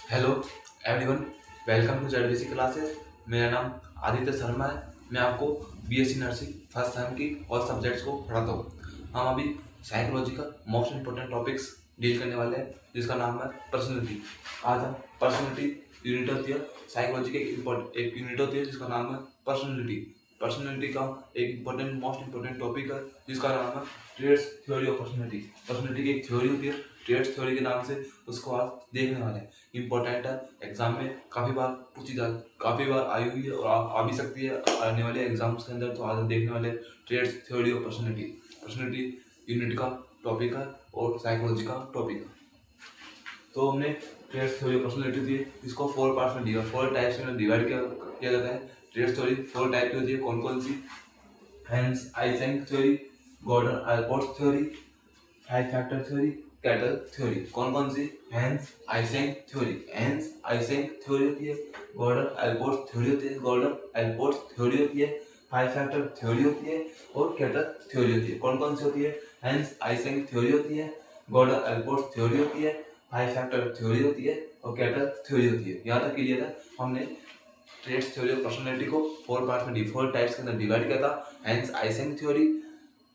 Hello everyone, welcome to ZBC classes. मेरा नाम आदित्य शर्मा है। मैं आपको बीएससी नर्सिंग फर्स्ट सेम की और सब्जेक्ट्स को पढ़ाता हूँ। हम अभी साइकोलॉजी का मोस्ट इंपॉर्टेंट टॉपिक्स डील करने वाले हैं, जिसका नाम है पर्सनैलिटी। आज हम पर्सनैलिटी यूनिट होती है, साइकोलॉजी की एक यूनिट होती है जिसका नाम है पर्सनैलिटी। पर्सनैलिटी का एक इम्पोर्टेंट मोस्ट इंपॉर्टेंट टॉपिक है जिसका नाम है traits theory of personality. Personality की एक थ्योरी होती है ट्रेड्स थ्योरी के नाम से, उसको आज देखने वाले हैं। इंपॉर्टेंट है, एग्जाम में काफी बार आई हुई है और आ भी सकती है आने वाले एग्जाम्स के अंदर। तो आज हम देखने वाले traits theory of personality. Personality unit का टॉपिक है और साइकोलॉजी का टॉपिक है। तो हमने ट्रेड्स थ्योरी ऑफ पर्सनैलिटी दी है, इसको 4 पार्ट्स में दिया, 4 टाइप्स में डिवाइड किया जाता है। ट्रेड्स थ्योरी 4 टाइप की होती है। कौन कौन सी? Hans Eysenck theory, Gordon Allport theory, 5 factor theory, Cattell theory. कौन कौन सी? Hans Eysenck theory. Hans Eysenck theory होती है, गॉर्डन एल्पोर्ट थ्योरी होती है, गॉर्डन एल्पोर्ट थ्योरी होती है, 5 फैक्टर थ्योरी होती है और कैटल थ्योरी होती है। कौन कौन सी होती है? हेंस आइजेंक थ्योरी होती है, गॉर्डन एल्पोर्ट थ्योरी होती है, 5 फैक्टर थ्योरी होती है और कैटल थ्योरी होती है। यहाँ तक क्लियर है? हमने ट्रेड्स थ्योरी ऑफ पर्सनैलिटी को 4 पार्ट में डिफॉल्ट टाइप्स के अंदर डिवाइड किया था। हेंस आइजेंक थ्योरी,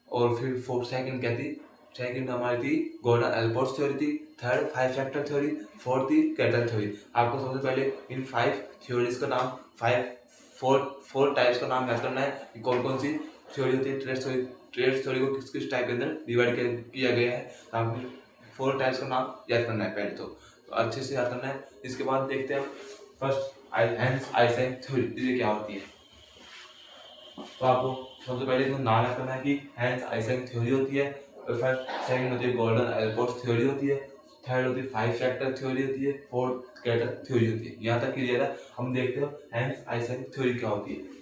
और फिर फोर्थ सेकंड क्या थी? सेकंड हमारी थी गॉर्डन एल्पोर्ट थ्योरी थी, थर्ड 5 फैक्टर थ्योरी, फोर्थ थी कैटल थ्योरी। आपको सबसे पहले इन 5 थ्योरीज का नाम, 4 टाइप्स का नाम याद करना है कि कौन कौन सी थ्योरी होती है। ट्रेड्स थ्योरी को किस किस टाइप के अंदर डिवाइड किया गया है। तो आपको 4 टाइप्स का नाम याद करना है पहले तो अच्छे से याद करना है। इसके बाद देखते हैं फर्स्ट हेंस आइजेंक थ्योरी ये क्या होती है। तो आपको सबसे पहले इसमें नाम याद करना है कि हेंस आइजेंक थ्योरी होती है, और फिर सेकंड होती है गॉर्डन एल्पोर्ट थ्योरी होती है, थर्ड होती है 5 फैक्टर थ्योरी होती है, फोर्थ कैटल थ्योरी होती है। यहाँ तक क्लियर है? हम देखते हो हेंस आइजेंक थ्योरी क्या होती है।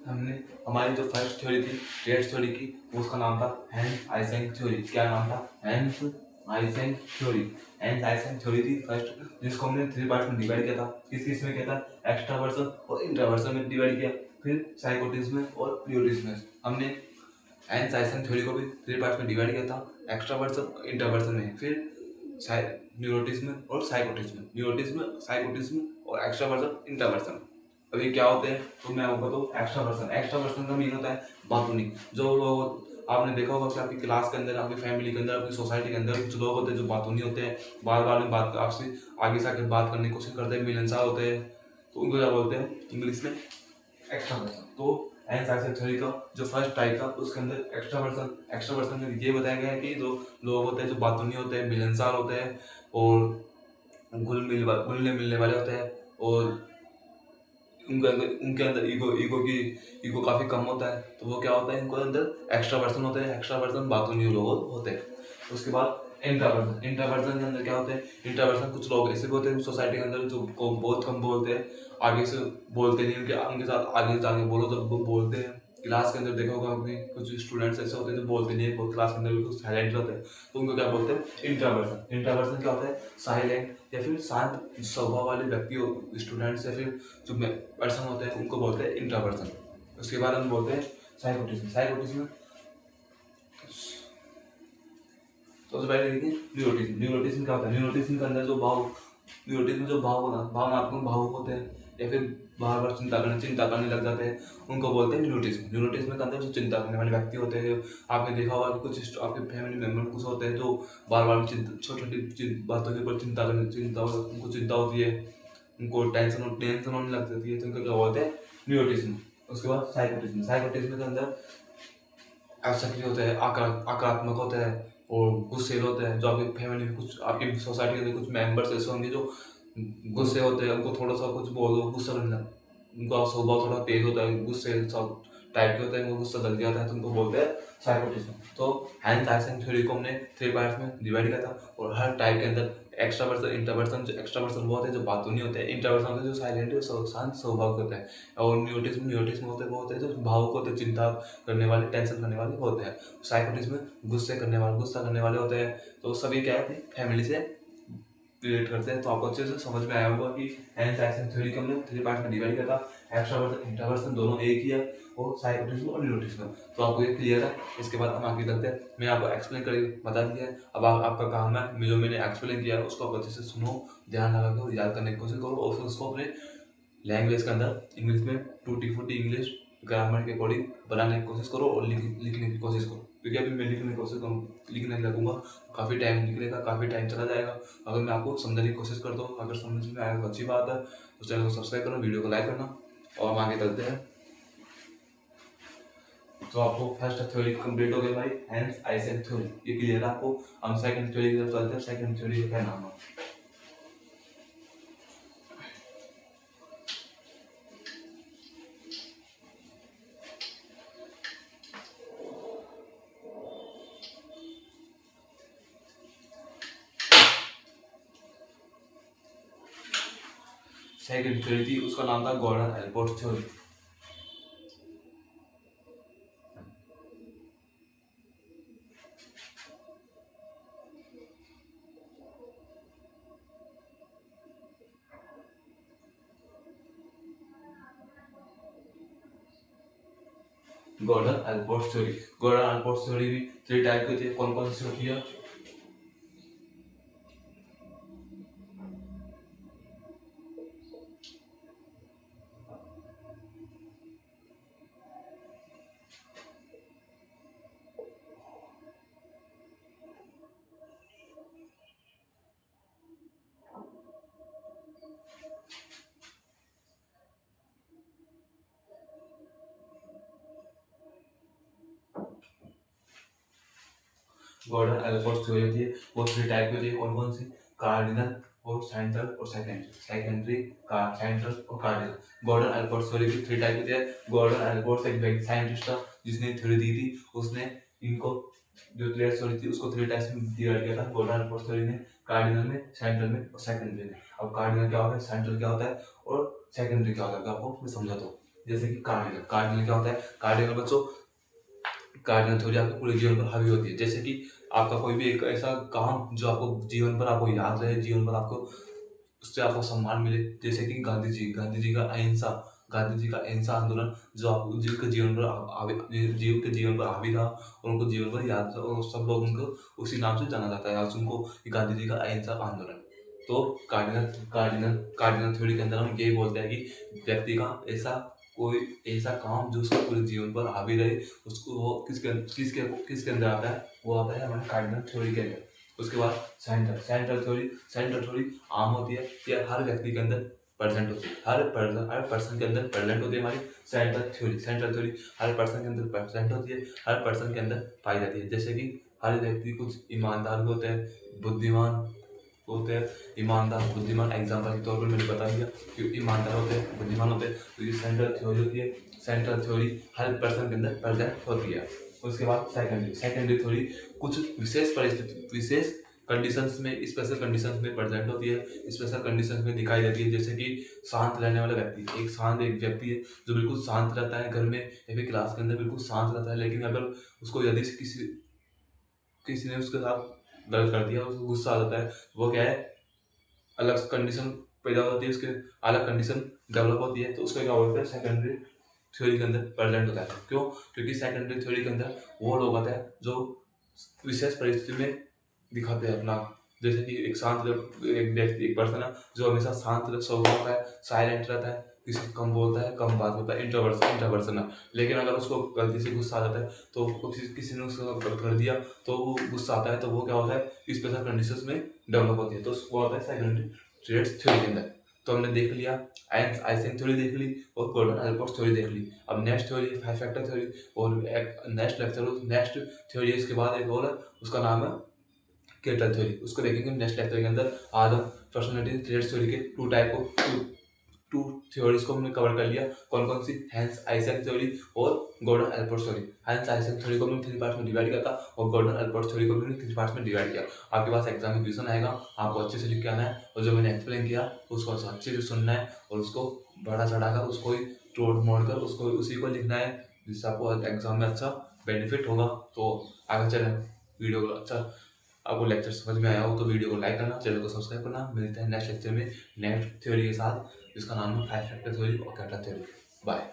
हमने हमारी जो फर्स्ट थ्योरी थी ट्रेड्स थ्योरी की, उसका नाम था हेंस आइजेंक थ्योरी। क्या नाम था? Hans Eysenck theory. Hans Eysenck theory थी फर्स्ट, जिसको हमने 3 पार्ट में डिवाइड किया था। किस किस में किया था? एक्सट्रावर्सन और इंट्रावर्सन में डिवाइड किया, फिर साइकोटिज्म और प्रियोटिज्म में। हमने हेंस आइजेंक थ्योरी को भी 3 पार्ट में डिवाइड किया था, एक्सट्रावर्सन इंट्रावर्सन में, फिर न्यूरोटिज्म और साइकोटिज्म, साइकोटिज्म और एक्स्ट्रावर्सन इंट्रावर्सन। अभी क्या होते हैं तो मैं आपको बताऊँ। एक्स्ट्रावर्सन का मीन होता है बातूनी। जो लोग आपने देखा होगा कि आपकी क्लास के अंदर, आपकी फैमिली के अंदर, आपकी सोसाइटी के अंदर कुछ लोग होते हैं जो बातूनी होते हैं, बार बार में बात आपसे आगे से आगे बात करने की कोशिश करते हैं, मिलनसार होते हैं। तो उनको क्या बोलते हैं इंग्लिश में? एक्स्ट्रावर्सन। तो एंग्जाइटी थ्योरी का जो फर्स्ट टाइप था उसके अंदर एक्स्ट्रावर्सन में ये बताया गया है कि जो लोग होते हैं जो बातूनी होते हैं, मिलनसार होते हैं और घुलने मिलने वाले होते हैं और उनके अंदर ईगो काफी कम होता है। तो वो क्या होता है, इनको अंदर एक्स्ट्रावर्सन होते हैं। एक्स्ट्रावर्सन बातूनी लोग होते हैं। उसके बाद इंट्रावर्सन के अंदर क्या होते हैं, इंट्रावर्सन कुछ लोग ऐसे भी होते हैं सोसाइटी के अंदर जो बहुत कम बोलते हैं, आगे से बोलते नहीं, उनके साथ आगे जाके बोलो तो वो बोलते हैं। क्लास के अंदर देखा होगा आपने, कुछ स्टूडेंट्स ऐसे होते हैं जो बोलते नहीं है, बहुत क्लास के अंदर बिल्कुल साइलेंट रहते हैं, तो उनको क्या बोलते हैं, इंट्रावर्सन क्या होता है, साइलेंट या फिर शांत स्वभाव वाले व्यक्ति, स्टूडेंट्स या फिर जो पर्सन होते हैं उनको बोलते हैं इंट्रावर्सन। उसके बाद हम बोलते हैं साइकोटिज्म। तो सबसे पहले देखिए न्यूरोटिज्म क्या होता है। न्यूरोटिज्म के अंदर जो भावनात्मक भावुक होते हैं या फिर बार बार चिंता करने लग जाते हैं, उनको बोलते हैं न्यूरोटिज्म के अंदर जो चिंता करने वाले व्यक्ति होते हैं। आपने देखा होगा कि कुछ आपके फैमिली मेंबर कुछ होते हैं जो बार बार छोटी छोटी बातों के ऊपर उनको चिंता होती है, उनको टेंशन होने लग जाती है, तो उनको क्या बोलते हैं, न्यूरोटिज्म। उसके बाद साइकोटिज्म के अंदर सक्रिय होता है, आक्रामक होता है और गुस्सेल होता है। जो आपकी फैमिली में कुछ, आपकी सोसाइटी के अंदर कुछ मेंबर्स ऐसे होंगे जो गुस्से होते हैं, उनको थोड़ा सा कुछ बोलो गुस्सा करने लगते, उनका स्वभाव थोड़ा तेज होता है, गुस्सेल सब टाइप के होते हैं, उनको गुस्सा जल्दी आता है, तो उनको बोलते हैं साइकोटिज्म। तो हैंस आइसेन थ्योरी को हमने 3 पार्ट्स में डिवाइड किया था और हर टाइप के अंदर एक्स्ट्रावर्सन, इंट्रोवर्सन। जो एक्स्ट्रावर्सन वो होते हैं जो बातूनी होते हैं, इंट्रोवर्सन होते हैं जो साइलेंट और शांत स्वभाव के होते हैं, और न्यूरोटिज्म होते हैं वो होते हैं जो भावुक होते हैं, चिंता करने वाले, टेंशन करने वाले होते हैं। साइकोटिज्म में गुस्सा करने वाले होते हैं। तो सभी क्या है, अपनी फैमिली से रिलेट करते हैं। तो आपको अच्छे से समझ में आया होगा कि हैंस आइसेन थ्योरी को हमने 3 पार्ट में डिवाइड किया था। एक्स्ट्रावर्सन इंट्रोवर्सन दोनों एक ही है, और साइकोटिज्म और न्यूरोटिज्म। तो आपको ये क्लियर है। इसके बाद हम आगे करते हैं। मैं आपको एक्सप्लेन करके बता दिया है, अब आपका काम है जो मैंने एक्सप्लेन किया है उसको आप अच्छे से सुनो, ध्यान लगाकर याद करने की कोशिश करो, और फिर उसको अपने लैंग्वेज के अंदर इंग्लिश में टूटी फूटी इंग्लिश ग्रामर के अकॉर्डिंग बनाने की कोशिश करो और लिखने की कोशिश करो। क्योंकि अभी मैं लिखने की कोशिश करूँ, लिखने लगूंगा तो काफ़ी टाइम निकलेगा, काफ़ी टाइम चला जाएगा। अगर मैं आपको समझाने की कोशिश करता हूँ, अगर समझ में आएगा तो अच्छी बात है। तो चैनल को सब्सक्राइब करना, वीडियो को लाइक करना, और हम आगे चलते हैं। तो आपको फर्स्ट थ्योरी कंप्लीट हो गया भाई, हैंस आइसेन थ्योरी, ये क्लियर है आपको। हम सेकंड थ्योरी की तरफ चलते हैं। सेकंड थ्योरी का क्या नाम है, सेकंड थ्योरी थी, उसका नाम था Gordon Allport theory. Gordon Allport theory भी 3 टाइप की होती है। कौन कौन सी होती है, गॉर्डन एल्पोर्ट थ्योरी होती है, वो 3 टाइप की होती है। कौन कौन सी, कार्डिनल और सेंट्रल और सेकेंडरी सेंट्रल और कार्डिनल। गॉर्डन एल्पोर्ट थ्योरी की 3 टाइप होती है। गॉर्डन एल्पोर्ट एक साइंटिस्ट था जिसने थ्योरी दी थी, उसने इनको जो थ्योरी थी उसको 3 टाइप्स में डिवाइड किया था गॉर्डन एल्पोर्ट थ्योरी ने, कार्डिनल में, सेंट्रल में और सेकेंडरी में। अब कार्डिनल क्या होता है, सेंट्रल क्या होता है और सेकेंडरी क्या होता है, आपको मैं समझाता हूँ। जैसे कि कार्डिनल क्या होता है, कार्डिनल बच्चों, कार्डिनल थ्योरी आपके पूरे जीवन पर हावी होती है। जैसे कि आपका कोई भी एक ऐसा काम जो आपको जीवन पर आपको याद रहे, जीवन पर आपको उससे आपको सम्मान मिले। जैसे कि गांधी जी का अहिंसा आंदोलन जो आप जिनके जीवन पर जीव के जीवन पर हावी था और उनको जीवन पर याद था, और सब लोग उनको उसी नाम से जाना जाता है आज उनको, गांधी जी का अहिंसा आंदोलन। तो कार्डिनल थ्योरी के अंदर हम यही बोलते हैं कि व्यक्ति का कोई ऐसा काम जो उसके पूरे जीवन पर हावी रहे, उसको वो किसके अंदर आता है, वो आता है हमारे कार्डिनल थ्योरी के अंदर। उसके बाद सेंट्रल थ्योरी आम होती है, ये हर व्यक्ति के अंदर प्रेजेंट होती है। हर पर्सन के अंदर प्रेजेंट होती है हमारी सेंट्रल थ्योरी हर पर्सन के अंदर प्रेजेंट होती है, हर पर्सन के अंदर पाई जाती है। जैसे कि हर व्यक्ति कुछ ईमानदार भी होते हैं, बुद्धिमान होते हैं। ईमानदार बुद्धिमान एग्जाम्पल के तौर पर मैंने बता दिया कि ईमानदार होते हैं, बुद्धिमान होते हैं। तो ये सेंट्रल थ्योरी होती है। सेंट्रल थ्योरी हर पर्सन के अंदर प्रेजेंट होती है। उसके बाद सेकेंडरी थ्योरी कुछ विशेष कंडीशंस में, स्पेशल कंडीशंस में प्रेजेंट होती है, स्पेशल कंडीशंस में दिखाई देती है। जैसे कि शांत रहने वाला व्यक्ति, एक व्यक्ति है जो बिल्कुल शांत रहता है, घर में या फिर क्लास के अंदर बिल्कुल शांत रहता है, लेकिन अगर उसको यदि किसी ने उसके साथ गलत कर दिया, उसको गुस्सा आ जाता है, वो क्या है, अलग कंडीशन पैदा हो जाती है, उसके अलग कंडीशन डेवलप होती है, तो उसको क्या बोलते हैं, सेकेंडरी थ्योरी के अंदर प्रेजेंट होता है। क्यों? क्योंकि सेकेंडरी थ्योरी के अंदर वो लोग होते हैं जो विशेष परिस्थिति में दिखाते हैं अपना। जैसे कि एक पर्सन है जो हमेशा शांत स्वभाव का है, साइलेंट रहता है, किसी से कम बोलता है, कम बात होता है, इंट्रोवर्सन है। लेकिन अगर उसको गलती से गुस्सा आ जाता है, तो किसी ने उसको गलत कर दिया, तो वो गुस्सा आता है, तो वो क्या होता है, स्पेशल कंडीशंस में डेवलप होती है, तो वो होता है सेकेंडरी ट्रेड्स थ्योरी के अंदर। तो हमने देख लिया, आइंस्टाइन थ्योरी देख ली और गॉर्डन एल्बर्ट थ्योरी देख ली। अब नेक्स्ट थ्योरी है फाइव फैक्टर थ्योरी, और नेक्स्ट थ्योरी है इसके बाद एक और है, उसका नाम है केटल थ्योरी। उसको देखेंगे नेक्स्ट लेक्चर के अंदर। आज हम पर्सनालिटी ट्रेड्स थ्योरी के टू थ्योरीज को हमने कवर कर लिया। कौन कौन सी? हैंस आइजैक थ्योरी और Gordon Albert theory. Hans Eysenck theory को हमने 3 पार्ट्स में डिवाइड किया था और गॉर्डन एल्बर्ट थ्योरी को हमने 3 पार्ट्स में डिवाइड किया। आपके पास एग्जाम में क्वेश्चन आएगा, आपको अच्छे से लिख के आना है, और जो मैंने एक्सप्लेन किया उसको अच्छे से सुनना है, और उसको बढ़ा चढ़ाकर, उसको ही तोड़ मोड़ कर उसको उसी को लिखना है, जिससे आपको एग्जाम में अच्छा बेनिफिट होगा। तो आगे चलें, वीडियो को अच्छा आपको लेक्चर समझ में आया हो तो वीडियो को लाइक करना, चैनल को सब्सक्राइब करना। मिलते हैं नेक्स्ट लेक्चर में नेक्स्ट थ्योरी के साथ, जिसका नाम है फाइव फैक्टर थ्योरी और कैटल थ्योरी। बाय।